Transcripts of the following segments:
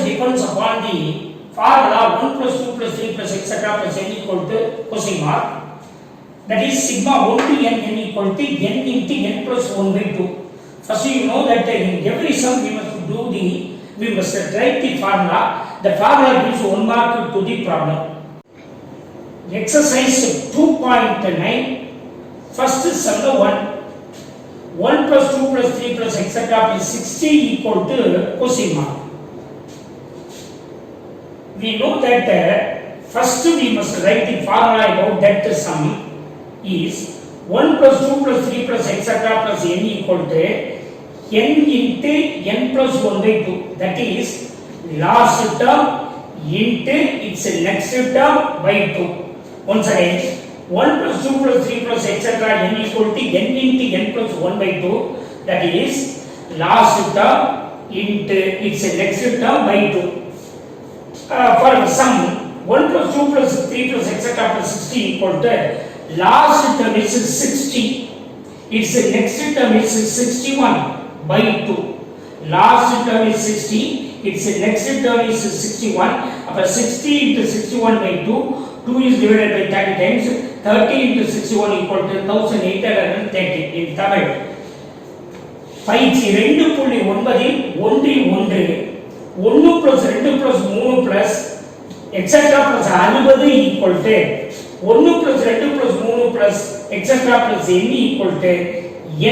depends upon the formula 1 plus 2 plus 3 plus etc. plus n equal to cosine mark. That is sigma 1 to n equal to n into n plus 1 by 2. First you know that in every sum we must write the formula. The formula gives 1 mark to the problem. Exercise 2.9. First sum the 1 plus 2 plus 3 plus etc. plus 60 equal to cosine mark. We know that first we must write the formula about that sum is 1 plus 2 plus 3 plus etc. plus n equal to n into n plus 1 by 2. That is last term into its next term by 2. Once again, 1 plus 2 plus 3 plus etc. n equal to n into n plus 1 by 2. That is last term into its next term by 2. For sum 1 plus 2 plus 3 plus etc. plus 60 equal to last term is 60. Its next term is 61 by 2. Last term is 60. Its next term is 61. Upon 60 into 61 by 2. 2 is divided by 30 times. 30 into 61 equal to 1830 in Tamil. பயிற்சி 2.9 ஒன்றில் 1 plus 2 plus 3 plus etc. plus 60 equal to 1 plus 2 plus 3 plus etc. plus n equal to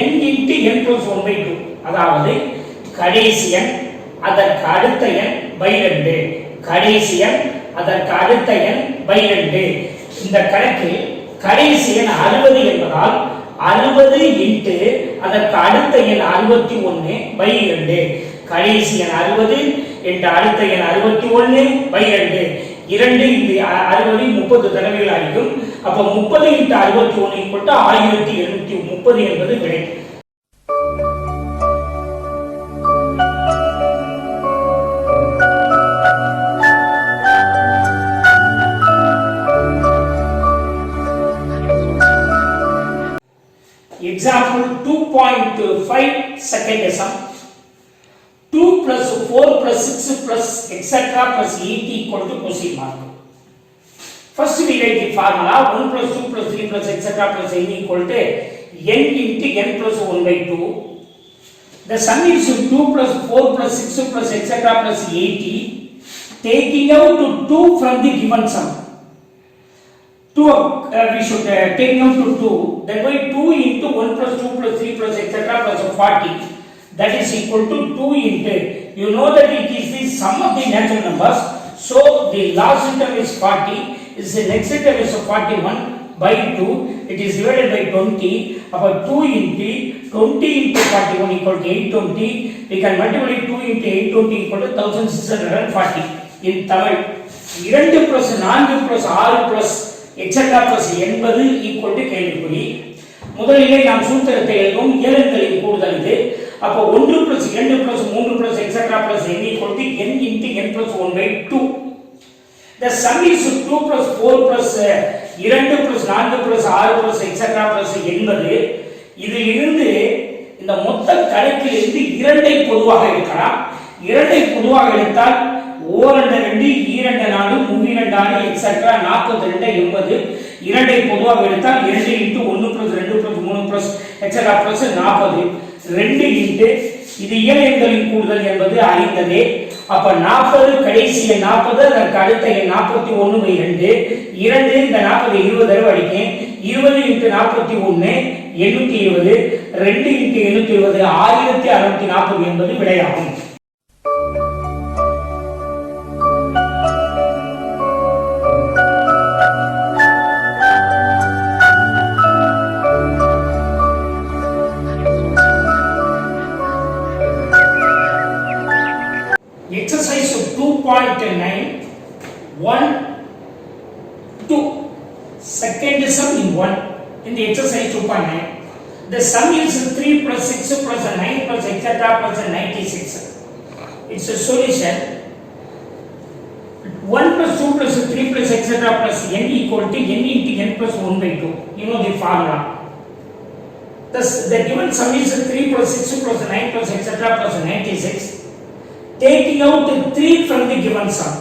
n into n plus 1 by 2. அதாவது கடைசி எண் அதற்கு அடுத்த எண் by 2. கடைசி எண் அதற்கு அடுத்த எண் by 2. இந்த கணக்கில் கடைசி எண் 60 என்பதால் 60 into அதற்கு அடுத்த எண் 61 by 2. கடைசி எண் 60 into அடுத்த எண் 61 by 2. 2 into 60 30 தடவைகள் ஆகும். அப்ப 30 into 61 equal to 1730 என்பது விடை. Example 2.5 second sum. 2 plus 4 plus 6 plus etc. plus 8 equal to cosine mark. First we write the formula 1 plus 2 plus 3 plus etc. plus n equal to n into n plus 1 by 2. The sum is 2 plus 4 plus 6 plus etc. plus 80. Taking out 2 from the given sum. We should take out to 2. That way 2 into 1 plus 2 plus 3 plus etc. plus 40. That is equal to 2 into. You know that it is the sum of the natural numbers. So the last term is 40. Is the next term is 41 by 2. It is divided by 20. About 2 into 20 into 41 equal to 820. We can multiply 2 into 820 equal to 1640. In Tamil, 2 plus 4 plus 6 plus etc. plus 80 equal to கேள்விக்குறி. முதலிலே நாம் சூத்திரத்தை எழுதுவோம். இயலங்களின் கூடுதல் இது. அப்போ 1 plus 2 plus 3 plus etc. plus n equal to n into n plus 1 by 2. The sum is 2 plus 4 plus 2 plus 4 plus 6 plus etc. plus 80. இதில் இருந்து இந்த மொத்த கணக்கிலிருந்து 2 ஐ பொதுவாக எடுக்கலாம். 2 ஐ பொதுவாக எடுத்தால் ஓரண்ட 2 ஈரண்ட 4 மூவிரண்ட 6 etc. 42 80. 2 ஐ பொதுவாக எடுத்தால் 2 into 1 plus 2 plus 3 plus etc. plus 40. 2 into இது இயல் எண்களின் கூடுதல் என்பது அறிந்ததே. அப்ப 40 கடைசி எண் 40 அதற்கு அடுத்த எண் 41 by 2. 2 இந்த 40 20 தடவை அடிக்கேன். 20 into 41 820. 2 into 820 1640 என்பது விடையாகும். Exercise 2.9 1 2 second sum in 1 in the exercise 2.9. The sum is 3 plus 6 plus 9 plus etc. plus 96. It's a solution. 1 plus 2 plus 3 plus etc. plus n equal to n into n plus 1 by 2. You know the formula. Thus the given sum is 3 plus 6 plus 9 plus etc. plus 96. taking out 3 from the given sum.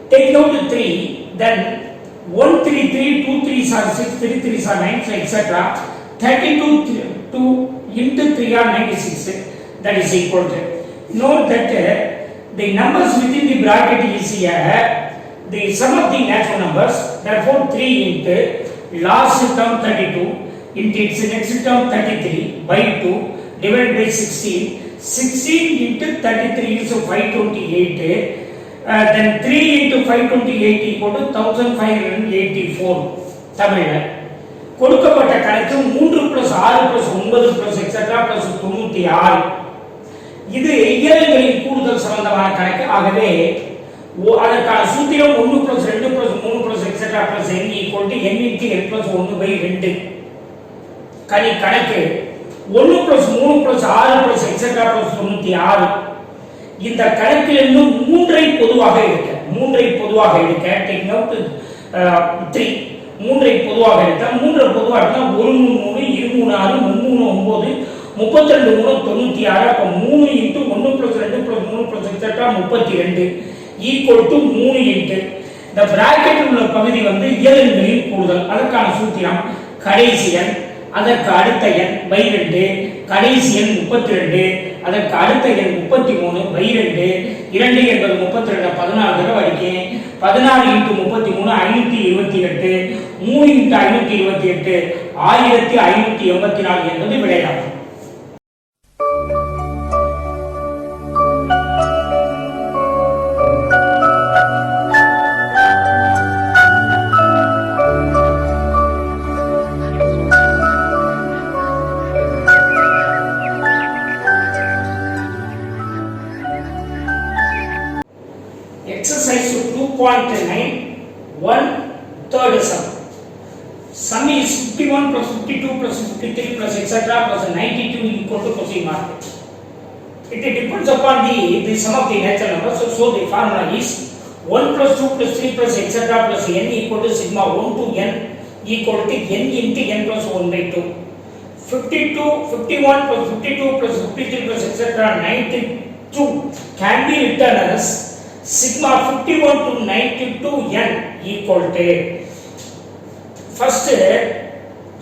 Taking out 3, then 1 3 3, 2 3s are 6, 3 3s are 9, so etc. 32 2 into 3 are 96. That is equal to. Note that the numbers within the bracket is here the sum of the natural numbers. Therefore, 3 into last term 32 into its next term 33 by 2 divided by 16. 16 into 33 is 528. Then 3 into 528 equal to 1584. தமிழ்ல கொடுக்கப்பட்ட கணக்கு 3 plus 6 plus 9 plus etc plus 96. இது இயல்களின் கூடுதல் சம்பந்தமான கணக்கு. ஆகவே அதற்கான சூத்திரம் 1 plus 2 plus 3 plus etc plus n equal to n into n plus 1 by 2. கணக்கு 1 plus 3 plus 6 plus etc plus 96. இந்த கணக்கிலிருந்து 3ஐ பொதுவாக எடுக்க taking out 3 3ஐ பொதுவாக எடுத்தா 3 பொதுவாக எடுத்தா 1 3 2 3 6 3 9 32 3 96. அப்ப 3 into 1 plus 2 plus 3 plus etc 32 equal to 3 into இந்த பிராக்கெட்டில் உள்ள பகுதி வந்து இயல்களின் கூடுதல். அதற்கான சூத்திரம் கடைசி எண் அதற்கு அடுத்த எண் by 2, கடைசி எண் 32, அதற்கு அடுத்த எண் 33 by 2. 2 என்பது 32 14 தடவை அடிக்கேன். 16 into 33 528. 3 into 528 1584 என்பது விடையாகும். Exercise 2.9 1/3 sum. Sum is 51 plus 52 plus 53 plus etc plus 92 equal to question mark. It depends upon the sum of the natural numbers. So the formula is 1 plus 2 plus 3 plus etc plus n equal to sigma 1 to n equal to n into n plus 1 by 2. 51 plus 52 plus 53 plus etc 92 can be written as sigma 51 to 92 n equal to. First,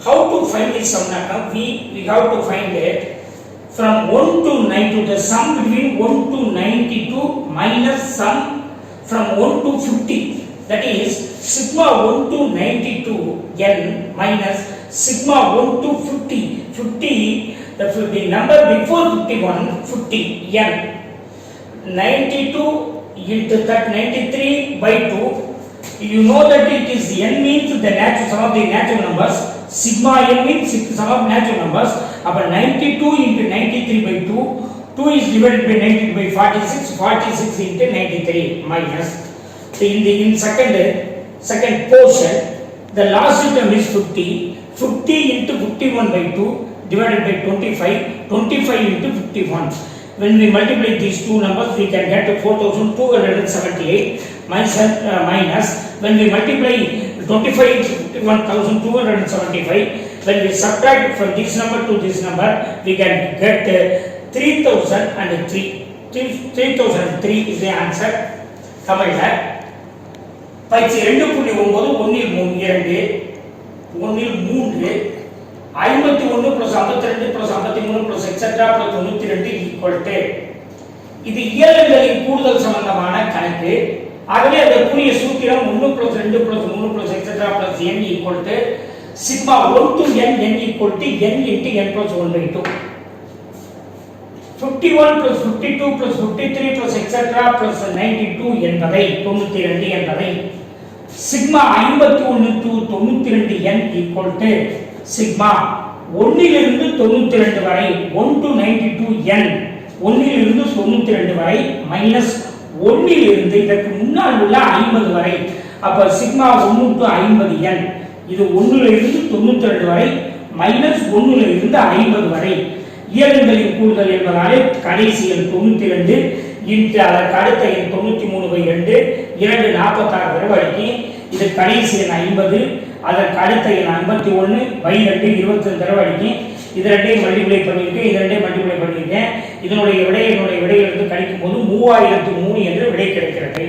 how to find this sum? We have to find it from 1 to 92, the sum between 1 to 92 minus sum from 1 to 50. That is sigma 1 to 92 n minus sigma 1 to 50. 50, the number before 51, 50 n. 92 into that 93 by 2. You know that it is n means the natural sum of the natural numbers. Sigma n means sum of natural numbers. About 92 into 93 by 2. 2 is divided by 90 by 46. 46 into 93 minus. In second portion, the last term is 50. 50 into 51 by 2 divided by 25. 25 into 51. When we multiply these two numbers, we can get 4278 minus when we multiply 25 into 1275. When we subtract from this number to this number, we can get 3003. 3003 is the answer. தமிழ்ல பயிற்சி 2.9 1 2 1 3 51 plus 52 plus 53 plus etc plus 92 equal to. இது இயல்களின் கூடுதல் சம்பந்தமான கணக்கு. ஆகவே அதற்குரிய சூத்திரம் 1 plus 2 plus 3 plus etc plus n equal to sigma 1 to n equal to n into n plus 1 by 2. 51 plus 52 plus 53 plus etc plus 92 என்பதை 92 என்பதை sigma 51 to 92 n equal to sigma 1 இலிருந்து 92 வரை 1 to 92 n 1 இலிருந்து 92 வரை minus 1 இலிருந்து இதற்கு முன்னால் உள்ள 50 வரை. அப்ப sigma 1 to 50 n இது 1 இலிருந்து 92 வரை minus 1 இலிருந்து 50 வரை. இயல்களின் கூடுதல் என்பதாலே கடைசி எண் 92 இன்டு அதற்கு அடுத்த எண் 93 by 2 2 46 தடவை அடிக்கி. இது கடைசி எண் 50, அதற்கு அடுத்த எண் 51 by 2 22 தடவை அடிக்கி. இது ரெண்டையும் மல்டிப்ளை பண்ணியிருக்கேன், இது ரெண்டையும் மல்டிப்ளை பண்ணியிருக்கேன். இதனுடைய விடையிலிருந்து கழிக்கும் போது 3003 என்று விடை கிடைக்கிறது.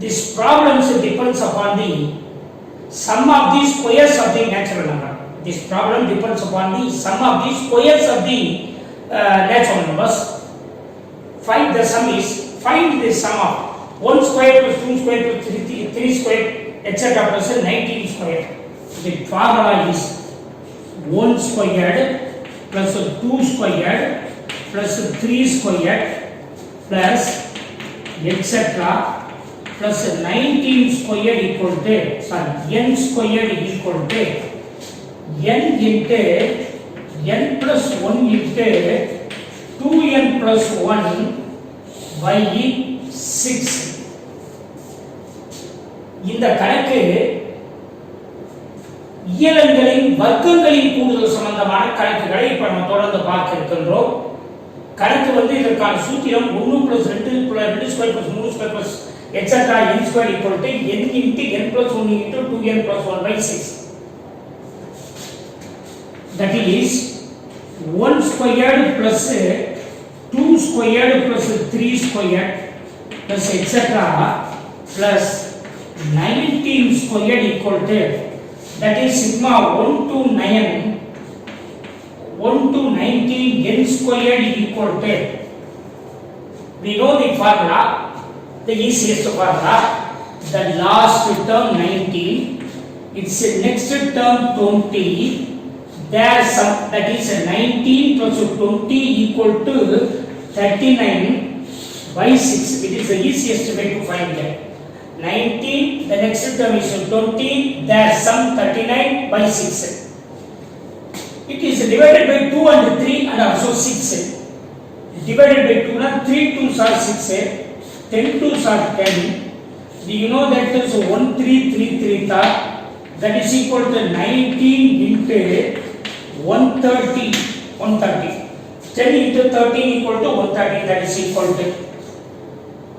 This problems depends upon the sum of the squares of the natural number. This problem depends upon the sum of the squares of the natural numbers. Find the sum is, find the sum of 1 square plus 2 square plus 3 square etc. plus 19 square. The formula is 1 squared plus 2 squared plus 3 squared plus etc. plus 19 squared equal to, sorry, n squared equal to n into n plus 1 into 2n plus 1 by 6. இந்த கணக்கு இயலங்களின் வர்க்கங்களின் கூடுதல் சம்பந்தமான கணக்குகளை இப்ப நம்ம தொடர்ந்து பார்க்க இருக்கின்றோம். கணக்கு வந்து இதற்கான சூத்திரம் 1 plus 2 square plus 3 square plus etc. n square equal to n into n plus 1 into 2n plus 1 by 6. That is 1 squared plus 2 squared plus 3 squared plus etc. plus 19 squared equal to, that is sigma 1 to 19 n squared equal to, we know the formula, the easiest formula, the last term 19, its next term 20, there some, that is 19 plus 20 equal to 39 by 6. It is the easiest way to find that. 19, the next term is 20, there some 39 by 6. It is divided by 2 and 3 and also 6. Divided by 2 and 3 2s are 6. 10 2s are 10. Do you know that is 1333 that is equal to 19 into 130. 10 into 13 equal to 130, that is equal to,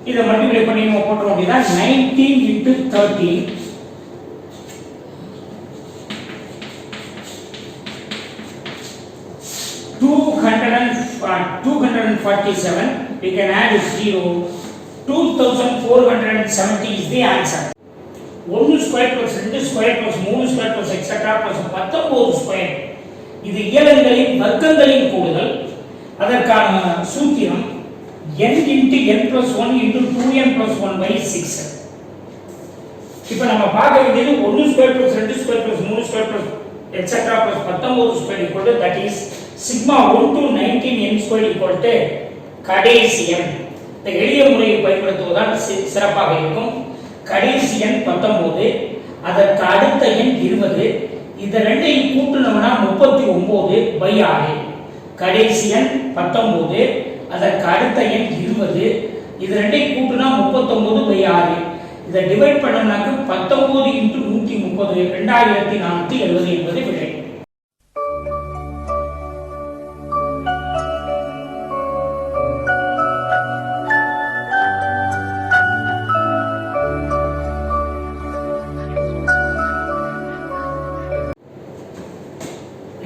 இதை multiply பண்ணி நம்ம போட்டுறோம் அப்படின்னா 19 into 13 247, we can add 0, 2470 is the answer. 1 square plus 2 square plus 3 square plus etc. plus 19 square, இது இயலங்களின் வர்க்கங்களின் கூடுதல். அதற்கான சூத்திரம் n into n plus 1 into 2n plus 1 by 6. இப்போ நம்ம பார்க்க வேண்டியது 1 square plus 2 square plus 3 square plus etc. plus 19 square equal to, that is sigma 1 to 19 n square equal to கடைசி n. இந்த எளிய முறையை பயன்படுத்துவதால் சிறப்பாக இருக்கும். கடைசி எண் 19, அதற்கு அடுத்த எண் 20, இந்த ரெண்டையும் கூட்டினோம்னா 39 by 6. கடைசி எண் 19, அதற்கு அடுத்த எண் 20, இது ரெண்டையும் கூட்டினா 39 by 6. இதை டிவைட் பண்ணோம்னாக்க 19 into 130, 2470 என்பது விடை.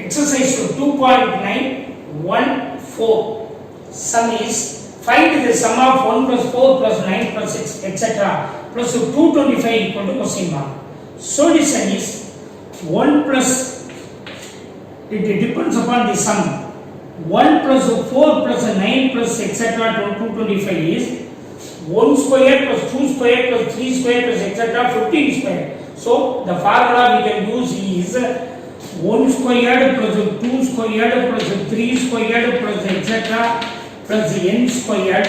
Exercise 2.914. Sum is, find the sum of 1 plus 4 plus 9 plus 6 etc. plus 225 equal to question mark. Solution is 1 plus, it depends upon the sum. 1 plus 4 plus 9 plus etc. to 225 is 1 square plus 2 square plus 3 square plus etc. 15 square. So the formula we can use is 1 squared plus 2 squared plus 3 squared plus etc. plus n squared,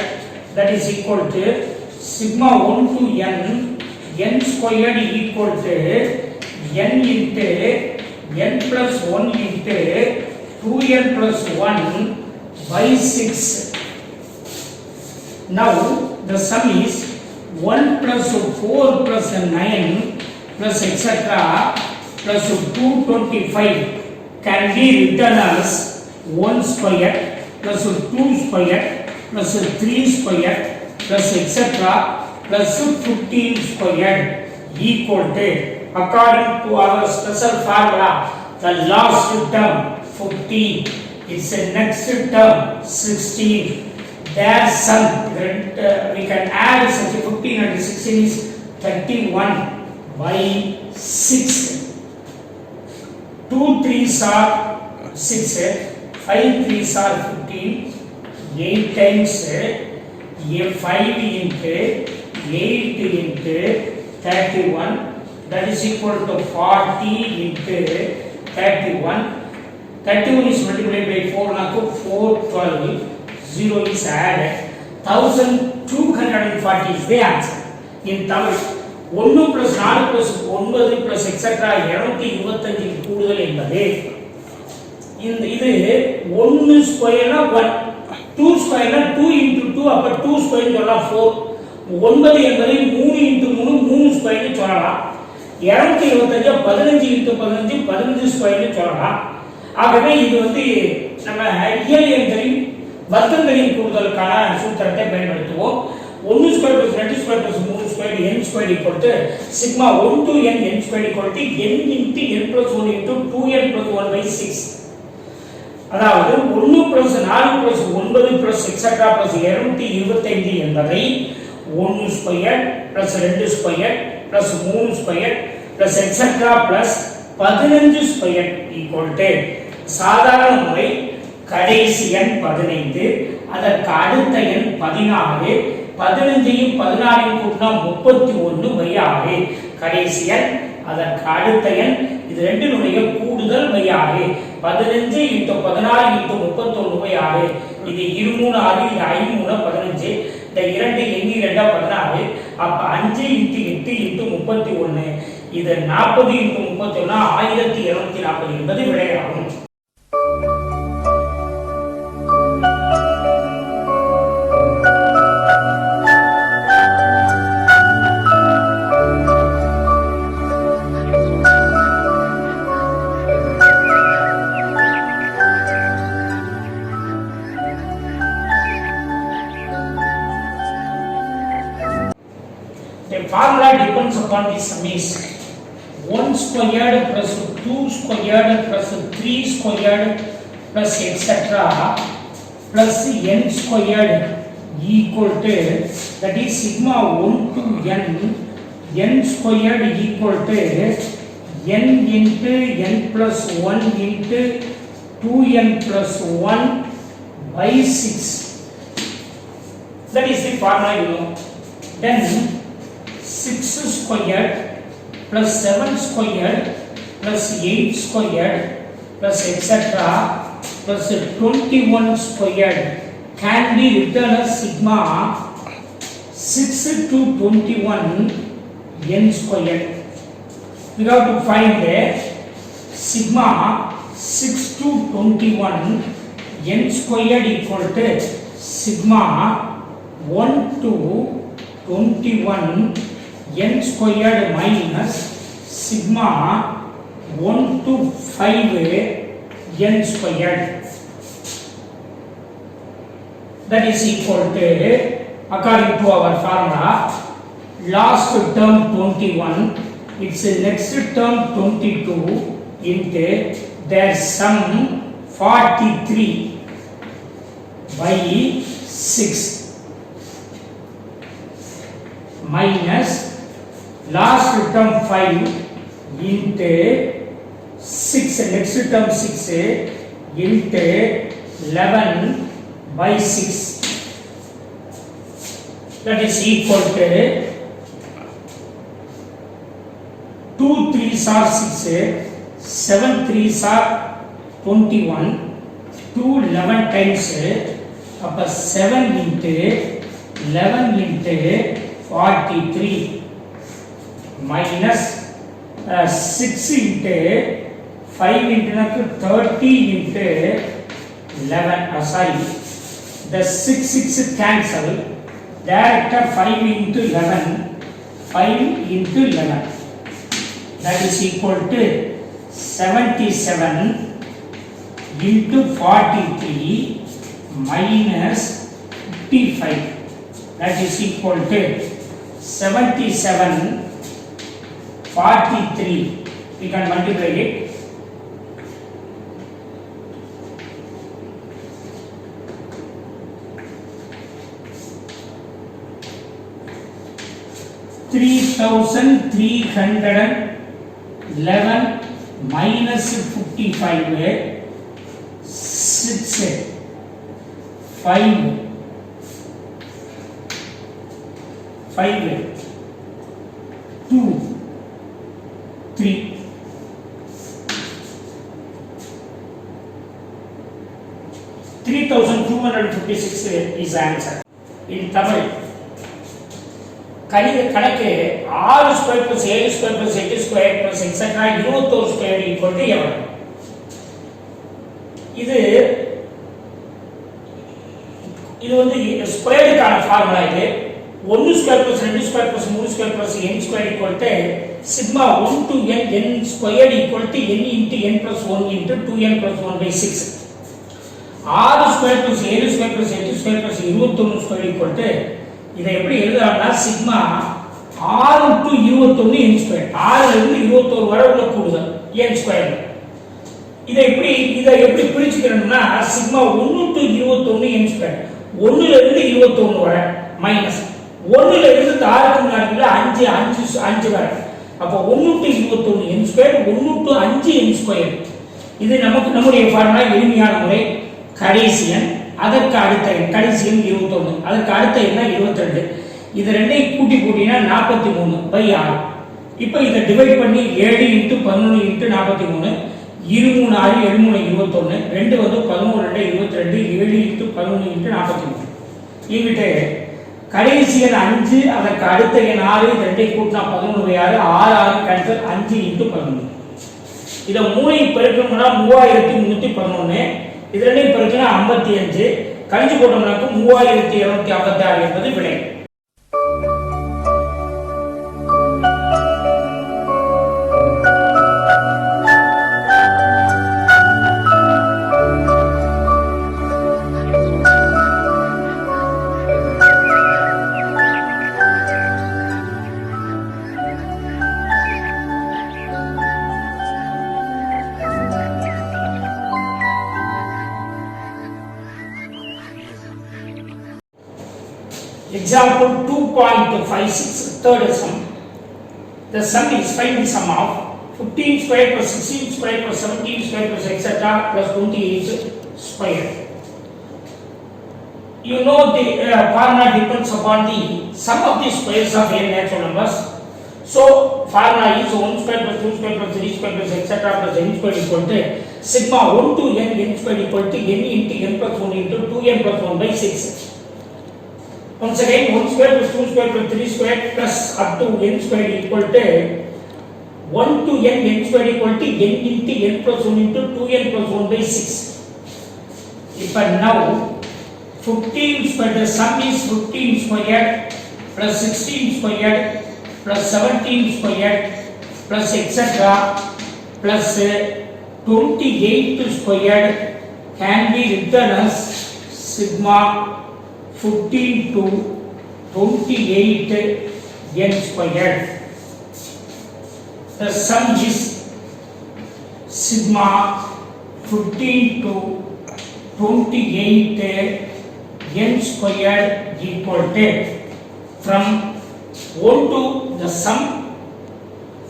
that is equal to sigma 1 to n squared equal to n into n plus 1 into 2n plus 1 by 6. Now the sum is 1 plus 4 plus 9 plus etc. plus 225 can be written as 1 square plus 2 square plus 3 square plus etc. plus 15 square equal to, according to our special formula, the last term 15 is the next term 16. Their sum, we can add such a 15 and 16 is 31 by 6. 2 3s are 6, 5 3s are 15, 8 times 5 into 8 into 31, that is equal to 40 into 31. 31 is multiplied by 4, now 412, 0 is added, 1240 is the answer. In Tamil, 1 plus 4 plus 9 plus etc. 225 கூடுதல் என்பது இது 1 ஸ்கொயர்னா 1, 2 ஸ்கொயர்னா 2 into 2, அப்ப 2 square சொல்லலாம் 4. 9 என்பதை 3 into 3 3 ஸ்கொயர்னு சொல்லலாம். 225 15 into 15 15 ஸ்கொயர்னு சொல்லலாம். ஆகவே இது நம்ம இயல் எண்களின் வர்க்கங்களின் கூடுதலுக்கான சூத்திரத்தை பயன்படுத்துவோம். 1 square plus 2 square plus 3 square n square equal to sigma 1 to n n square equal to n into n plus 1 into 2n plus 1 by 6. அதாவது 1 plus 4 plus 9 plus etc. plus 225 என்பதை 1 square plus 2 square plus 3 square plus etc. plus 15 square equal to சாதாரண முறை கடைசி எண் 15, அதற்கு அடுத்த எண் 16, 15ஐயும் 16ஐயும் கூட்டினா 31 by 6, கடைசி எண் அதற்கு அடுத்த எண், இது ரெண்டினுடைய கூடுதல் by 6, 15 into 16 into 31 by 6, இது 23 6, இது 5 3 15, இந்த 2 எண்ணி 2 16, அப்ப 5 into 8 into 31, இது 40 into 31 1240 என்பது விடையாகும். The formula depends upon the sum is 1 squared plus 2 squared plus 3 squared plus etc. plus n squared equal to, that is sigma 1 to n squared equal to n into n plus 1 into 2n plus 1 by 6. That is the formula you know. Then 6 squared plus 7 squared plus 8 squared plus etc. plus 21 squared can be written as sigma 6 to 21 n squared. We have to find the sigma 6 to 21 n squared equal to sigma 1 to 21 n squared minus sigma 1 to 5 n squared. That is equal to, according to our formula, last term 21, its next term 22 into their sum 43 by 6 minus last term 5 into 6, next term 6 into 11 by 6, that is equal to 2 3s are 6, 7 3s are 21, 2 11 times, அப்ப 7 into 11 into 43 minus 6 into 5 into 30 into 11. Sorry, the 6 cancel. Direct 5 into 11. 5 into 11. That is equal to 77 into 43 minus 55. That is equal to 77 43. We can multiply it. 3,311 minus 55 6 5 2 3 3,256 is the answer. In Tamil, கணக்கு 6 square plus 7 square plus 8 square plus etcetera 21 square equal to எவ்வளவு? இது வந்து ஸ்கொயருக்கான formula. இது 1 square plus 2 square plus 3 square plus n square equal to sigma 1 to n n square equal to n into n plus 1 into 2n plus 1 by 6. 6 square plus 7 square plus 8 square plus 21 square equal to இதை எப்படி எழுதலாம்னா sigma 6 to 21 n square. 6 ல இருந்து 21 வரை உள்ள கூடுதல் n square. இதை எப்படி பிரிச்சுக்கணும்னா sigma 1 to 21 n square. 1 ல இருந்து 21 வரை மைனஸ் 1 ல இருந்து 6 க்கு முன்னாடி 5 வரை. அப்போ 1 to 21 n square 1 to 5 n square. இது நம்முடைய ஃபார்முலா எளிமையான முறை. கடைசி எண் அதற்கு அடுத்த எண் கடைசி எண் 21, அதற்கு அடுத்த எண் 22. இது ரெண்டையும் கூட்டினா 43 by 6. இப்போ இதை டிவைட் பண்ணி 7 into 11 into 43 23 6 7 3 21 2 வந்து 11 2 22 7 into 11 into 43. இங்கிட்டு கடைசி எண் 5 அதற்கு அடுத்த எண் 6 இது ரெண்டையும் கூட்டினா 11 by 6 6 கேன்சல் 5 into 11. இதை 3 பெருக்கணும்னா 3311. இது ரெண்டையும் பெருக்கினா 55 கழிச்சு போட்டோம்னாக்க 3256 என்பது விடை. Example 2.56 third sum. The sum is find the sum of 15 square plus 16 square plus 17 square plus etc. plus 28 square. You know the formula depends upon the sum of the squares of n natural numbers. So formula is 1 square plus 2 square plus 3 square plus etc. plus n square equal to sigma 1 to n n square equal to n into n plus 1 into 2n plus 1 by 6. Once again 1 square plus 2 square plus 3 square plus up to n square equal to 1 to n n square equal to n into n plus 1 into 2n plus 1 by 6. If now 15 square, the sum is 15 square plus 16 square plus 17 square plus etc. plus 28 square can be written as sigma 15 to 28 n squared. The sum is sigma 15 to 28 n squared equal to from 1 to the sum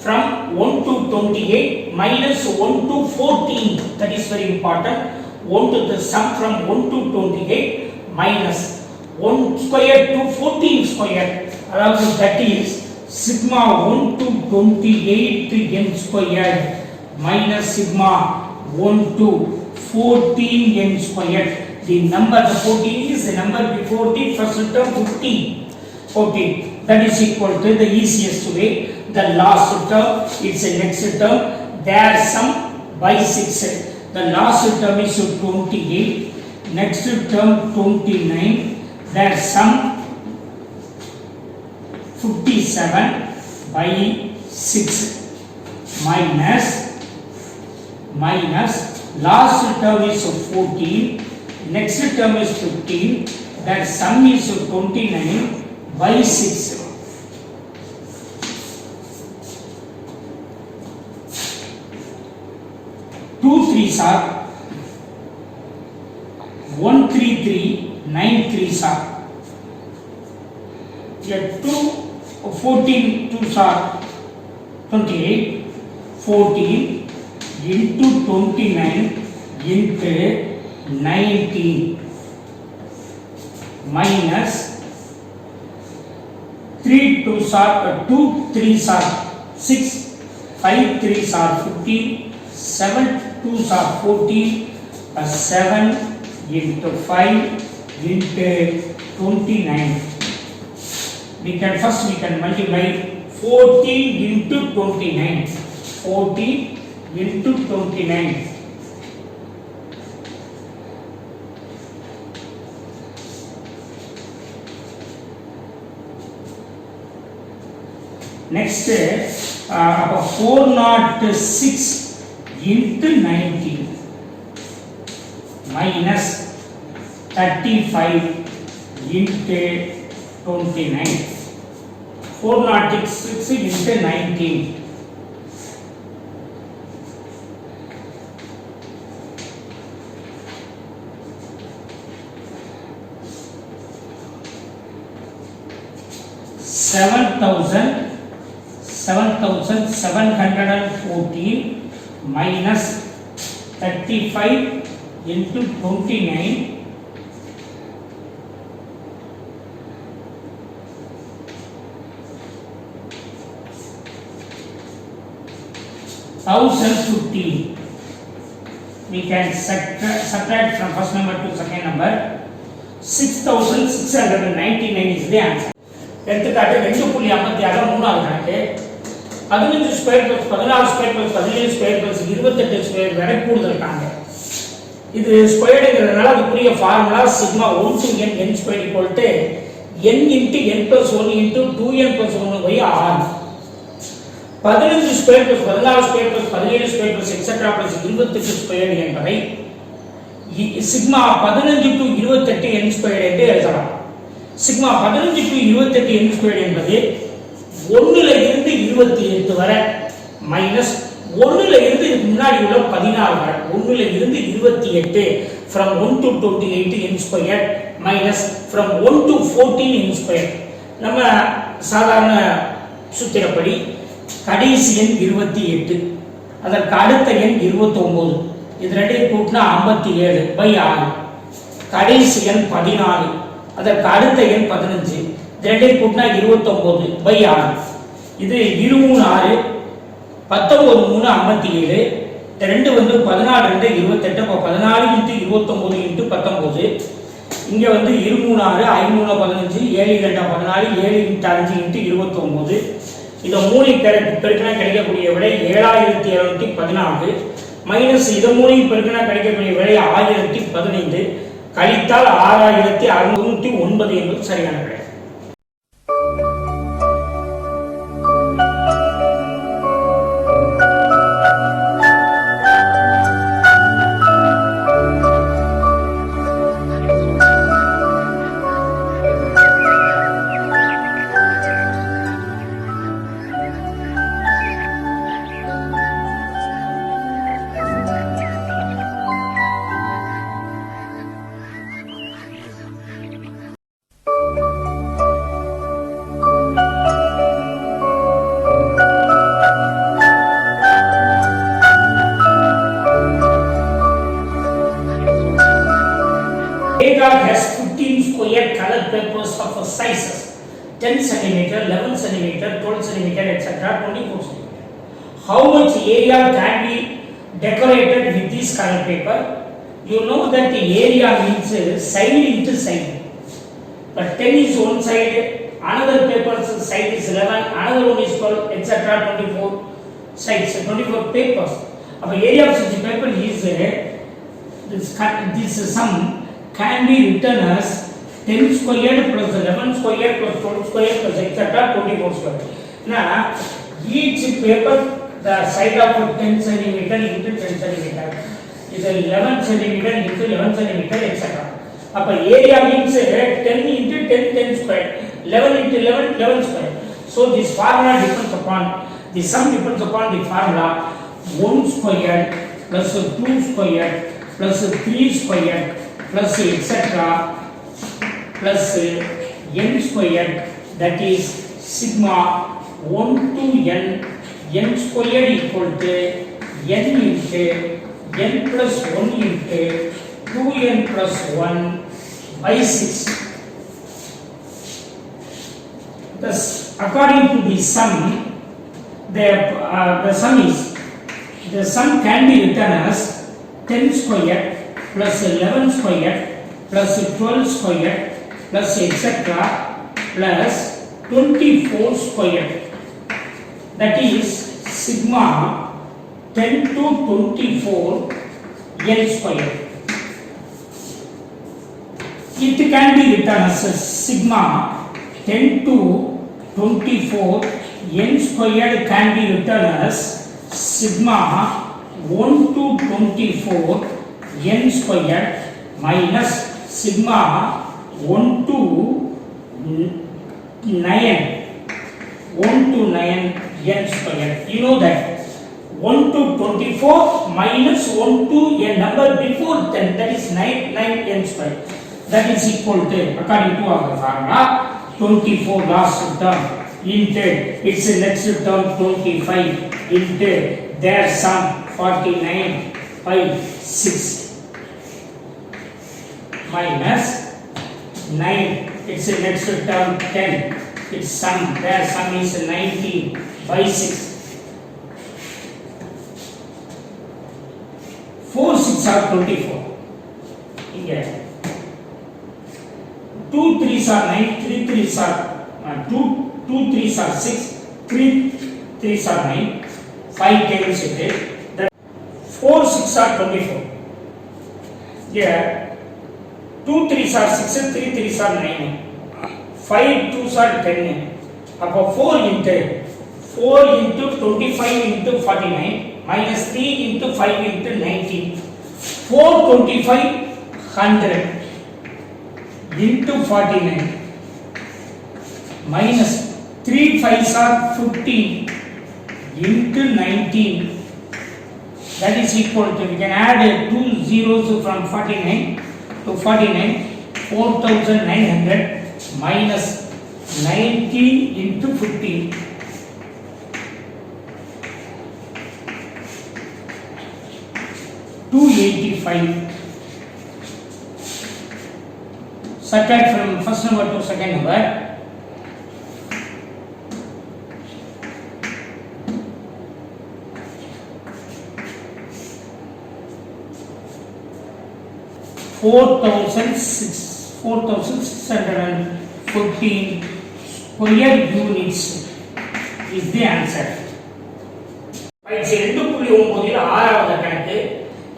from 1 to 28 minus 1 to 14. That is very important. 1 to the sum from 1 to 28 minus 1 square to 14 square, around that is sigma 1 to 28 n squared minus sigma 1 to 14 n squared. The number 14 is the number before the first term 15. 14. That is equal to the easiest way. The last term, it's the next term. Their sum by 6. The last term is 28. Next term 29. Their sum 57 by 6 minus last term is 14. Next term is 15. Their sum is 29 by 6. Two threes are 133, 9 threes are 14 twos are 28, 14 into 29 into 19 minus 3 twos are 2 threes are 6, 5 threes are 15, 7 twos are 14, 7 into 5 into 29. We can multiply 14 into 29. 14 into 29. Next, 406 into 19 minus 35 into 29. 406 into 19. $7,714 minus 35 into 29. 1015. We can subtract from first number to second number. 6699 is the answer. எடுத்துக்காட்டு 2.56 மூணாவது கணக்கு 15 square plus 16 square plus 17 square plus 28 square வரை கூடுதல் காண்க. இது ஸ்கொயர்ங்கிறதுனால அதுக்குரிய formula sigma 1 to n n square equal to n into n plus 1 into 2n plus 1 by r. 15 square plus 16 square plus 17 square plus etcetera plus 28 square என்பதை sigma 15 to 28 n square என்று எழுதலாம். Sigma 15 to 28 n square என்பது 1 ல இருந்து 28 வரை minus 1 ல இருந்து இதுக்கு முன்னாடி உள்ள 16 வரை 1 ல இருந்து 28 from 1 to 28 n square minus from 1 to 14 n square. நம்ம சாதாரண சூத்திரப்படி கடைசி எண் 28, அதற்கு அடுத்த எண் 29, இது ரெண்டையும் கூட்டினா 57 by 6. கடைசி எண் 14, அதற்கு அடுத்த எண் 15, இது ரெண்டையும் கூட்டினா 29 by 6. இது 23 6, 19 3 57, இந்த ரெண்டு வந்து 14 2 28, அப்போ 14 × 29 × 19. இங்க வந்து 23 6, 5 3 15, 7 2 14, 7 × 5 × 29. இத மூணையும் பெருக்கினா கிடைக்கக்கூடிய விடை 7714 மைனஸ் இத மூணையும் பெருக்கினா கிடைக்கக்கூடிய விடை 1015 கழித்தால் 6609 என்பது சரியான விடை. Has 15 square colored papers of sizes 10 cm, 11 cm, 12 cm, etc. 24 cm. How much area can be decorated with this colored paper? You know that the area means side into side. But 10 is one side, another paper's side is 11, another one is 12, etc. 24 sides, 24 papers. அப்ப area of such a paper is this sum can be written as 10 squared plus 11 squared plus 12 squared plus etc. 24 squared. Now each paper the side of 10 centimeter into 10 centimeter is 11 centimeter into 11 centimeter etc. அப்ப area means 10 into 10 10 square, 11 into 11 11 square. So this formula depends upon the sum depends upon the formula 1 square plus 2 square plus 3 square plus etc. plus n square, that is sigma 1 to n squared equal to n into n plus 1 into 2n plus 1 by 6. Thus, according to the sum, the sum can be written as 10 square plus 11 square plus 12 square plus etc. plus 24 square. That is sigma 10 to 24 n square. It can be written as sigma 10 to 24 n squared can be written as sigma 1 to 24 n squared minus sigma 1 to 9 n squared. You know that 1 to 24 minus 1 to a number before 10, that is 9 n squared. That is equal to, according to our formula, 24 last term into its next term 25 into their sum 49 by 6 minus 9 its next term 10 its sum their sum is 19 by 6. 4 6 are 24. Here 2 3s are 9, 3 3s are 2 3s are 6, 3 3s are 9, 5 times it is. 4 6 are 24. Here 2 3s are 6, 3 3s are 9, 5 2s are 10. Appo 4 into 25 into 49 minus 3 into 5 into 19. 425 100 into 49 minus 3 5s are 15 into 19, that is equal to, we can add 2 zeros from 49 to 49, 4900 minus 19 into 15, 285. Subtract from first number to second number. 4,614 square units is the answer. பயிற்சி 2.9 ஆறாவது கணக்கு.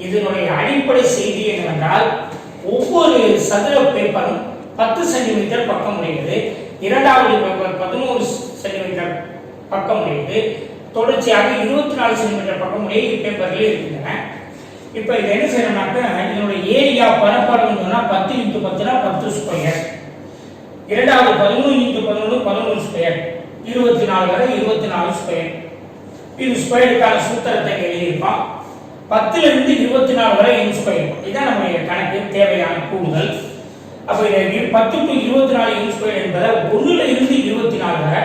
இதனுடைய அடிப்படை செய்தி என்னவென்றால், ஒவ்வொரு சதுர பேப்பரும் 10 சென்டிமீட்டர் பக்கம் உடையது, இரண்டாவது பேப்பர் 11 சென்டிமீட்டர் பக்கம் உடையது, தொடர்ச்சியாக 24 சென்டிமீட்டர் பக்கம் உடைய பேப்பர்கள் இருக்கின்றன. இப்போ இது என்ன செய்யணும்னாக்க, இதனுடைய ஏரியா பரப்பளவுன்னு சொன்னா 10 × 10 10 ஸ்கொயர், இரண்டாவது 11 × 11 11 ஸ்கொயர், 24 வரை 24 ஸ்கொயர். இது ஸ்கொயருக்கான சூத்திரத்தை எழுதியிருப்பான். 10 இருந்து 24 வரை n ஸ்கொயர். இதான் நம்முடைய கணக்கு தேவையான கூடுதல். அப்ப இது 10 to 24 n ஸ்கொயர் என்பதை 1 ல இருந்து 24 வரை,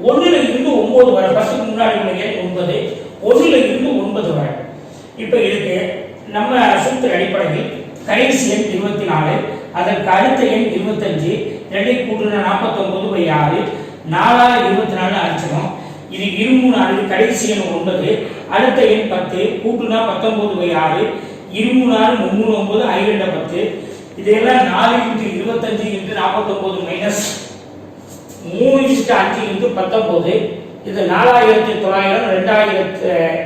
1 ல இருந்து 9 வரை, 10 க்கு முன்னாடி உள்ள எண் 9, 1 ல இருந்து 9 வரை. இப்போ இதுக்கு நம்ம சூத்திர அடிப்படையில் கடைசி எண் 24, அதற்கு அடுத்த எண் 25, ரெண்டை கூட்டினா 49/6, 4 24 அடிச்சிடும். இது 23 கடைசி எண் 9, அடுத்த எண் 10, கூட்டினா 19/6, 23 3 9 5 10. இதெல்லாம் 4 × 25 × 49 மைனஸ் 3 × 5 × 19. இது 4900,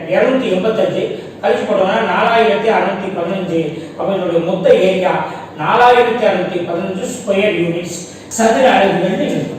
2285, கழிச்சு போட்டோம்னா 4615. அப்போ இதனுடைய மொத்த ஏரியா 4615 ஸ்கொயர் யூனிட்ஸ் சதுர அலகுகள்னு இருக்கும்.